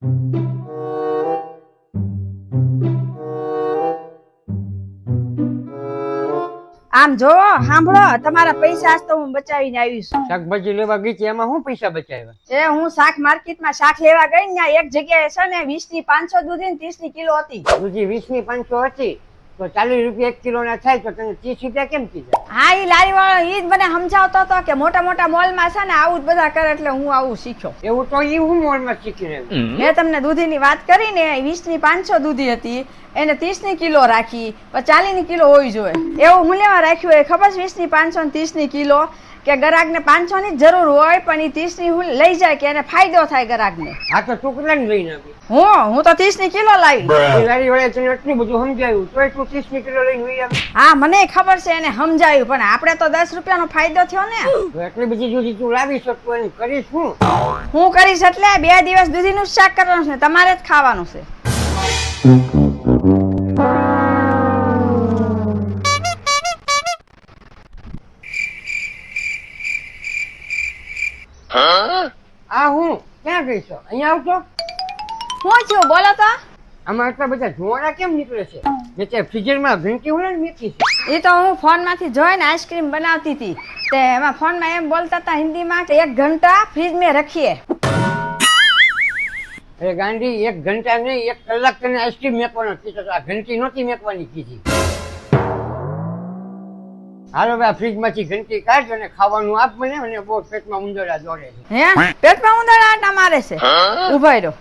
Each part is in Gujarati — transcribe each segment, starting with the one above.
આમ જો સાંભળો, તમારા પૈસા આજ તો હું બચાવીને આવી છું. શાકભાજી લેવા ગઈ છે એમાં હું પૈસા બચાવ્યા? હું શાક માર્કેટમાં શાક લેવા ગઈ ને એક જગ્યાએ છે ને 20 ની 500 દૂધી ને 30 ની કિલો હતી. દૂધી 20 ની 500 હતી તો 40 રૂપિયા 1 કિલો ના થાય તો તને 30 રૂપિયા કેમ કીધા? હા, ઈ લારી વાળો ઈ જ મને સમજાવતો હતો કે મોટા મોટા મોલમાં છે ને આવું જ બધા કરે એટલે હું આવું શીખ્યો. એવું તો ઈ હું મોલમાં શીખી રહ્યો. મેં તમને દૂધીની વાત કરી ને 20 ની 500 દૂધી હતી, એને 30 ની કિલો રાખી, 40 ની કિલો હોવી જોઈએ એવું હું લેવા રાખ્યું હોય. ખબર 20 ની 500 ને 30 ની કિલો કે ગ્રાહકને 500 ની જરૂર હોય પણ ઈ 30 ની હું લઈ જાય કે એને ફાયદો થાય ગ્રાહકને. હા તો ટુકડાને લઈને આવી. હું તો 30 ની કિલો લાવી. લારી વાળા તને એટલું બધું સમજાવ્યું તોય તું 30 ની કિલો લઈને લઈ આવી? હા, મને ખબર છે એને સમજાવ્યું પણ આપણે તો 10 રૂપિયાનો ફાયદો થયો ને. તો એટલી બધી દૂધી તું લાવી શકતો એને કરીશ હું? હું કરીશ એટલે 2 દિવસ દૂધીનું શાક કરવાનું છે, તમારે જ ખાવાનું છે. આ હું ક્યાં ગઈ છો? અહીંયા આવતો. હું છું બોલો તો. આમાં એટલા બધા ધુવાડા કેમ નીકળે છે? જે તે ફ્રીઝરમાં ઘંટી હોય ને મેકી છે. એ તો હું ફોન માંથી જોઈને આઈસ્ક્રીમ બનાવતી હતી તે એમાં ફોનમાં એમ બોલતા હતા હિન્દીમાં કે 1 ઘંટા ફ્રીજ में रखिए. અરે ગાંડી 1 ઘંટા નહીં 1 કલાક તને આઈસ્ક્રીમ મેકવાનો કીધો. આ ઘંટી નહોતી મેકવાની કીધી. હાલો ભાઈ ફ્રીજમાંથી ઘંટી કાઢ અને ખાવાનું આપ મને. અને બહુ પેટમાં ઉંદરડા દોડે છે. હે, પેટમાં ઉંદરડા આટા મારે છે? ઉભા રહો.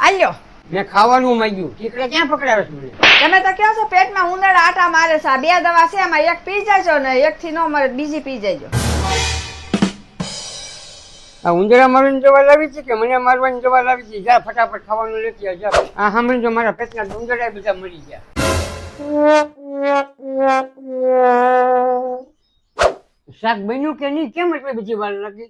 આલ્યો મેં ખાવાનું માંગ્યું ઠીકરે ક્યાં પકડાવે છે મને? તમે તો કહો છો પેટમાં ઉંદરડા આટા મારે છે. આ 2 દવા છે એમાં એક પી જાજો ને એક થી નો મળે બીજી પી જાજો. આ ઉંદરા મારવાની દવા લાવી છે કે મને મારવાની દવા લાવી છે? જા ફટાફટ ખાવાનું લેતી આવ. જા. આ સાંભળી જો મારા પેટના ઉંદરા બધા મરી ગયા. શાક બન્યું કે નહીં? કેમ એટલી બધી વાર લાગી?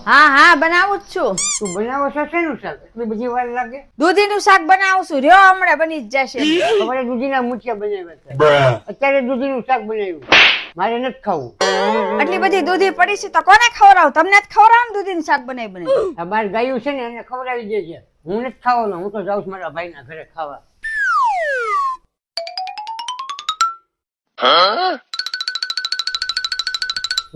હા બનાવું જ છું. તું બનાવો છો શેનું શાક? એટલી બધી વાર લાગે? દૂધીનું શાક બનાવું છું. રહ્યો હમણાં બની જ જશે. સવારે દૂધીના મુઠિયા બનાવ્યા હતા. અત્યારે દૂધીનું શાક બનાવ્યું. મારે નથી ખાવું. આટલી બધી દૂધી પડી છે તો કોને ખવડાવું? તમને જ ખવડાવું ને દૂધીનું શાક બનાવી. આ બાર ગાયું છે ને એને ખવડાવી દેજે. હું નથી ખાવાનો. હું તો જાઉં છું મારા ભાઈના ઘરે ખાવા.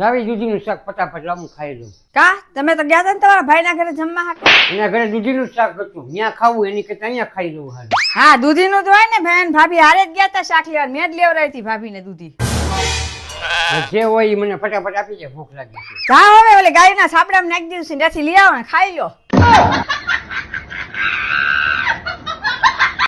લાવી દૂધીનું શાક ફટાફટ લાવું ખાઈ લઉં. કા તમે તો ગયા હતા ને તમારા ભાઈના ઘરે જમવા હાટુ? એના ઘરે દૂધીનું શાક હતું. ત્યાં ખાવું એની કરતા અહીંયા ખાઈ લઉં. હાલ હા, દૂધીનું જ હોય ને. બેન ભાભી હારે જ ગયા હતા શાક લેવા. મેં જ લેવડાવી હતી ભાભીને દૂધી. જે હોય એ મને ફટાફટ આપી દે. ભૂખ લાગી છે. જા હવે ઓલે ગાયના સાબડામાં નાખી દીધું છે ત્યાંથી લઈ આવો ને ખાઈ લો.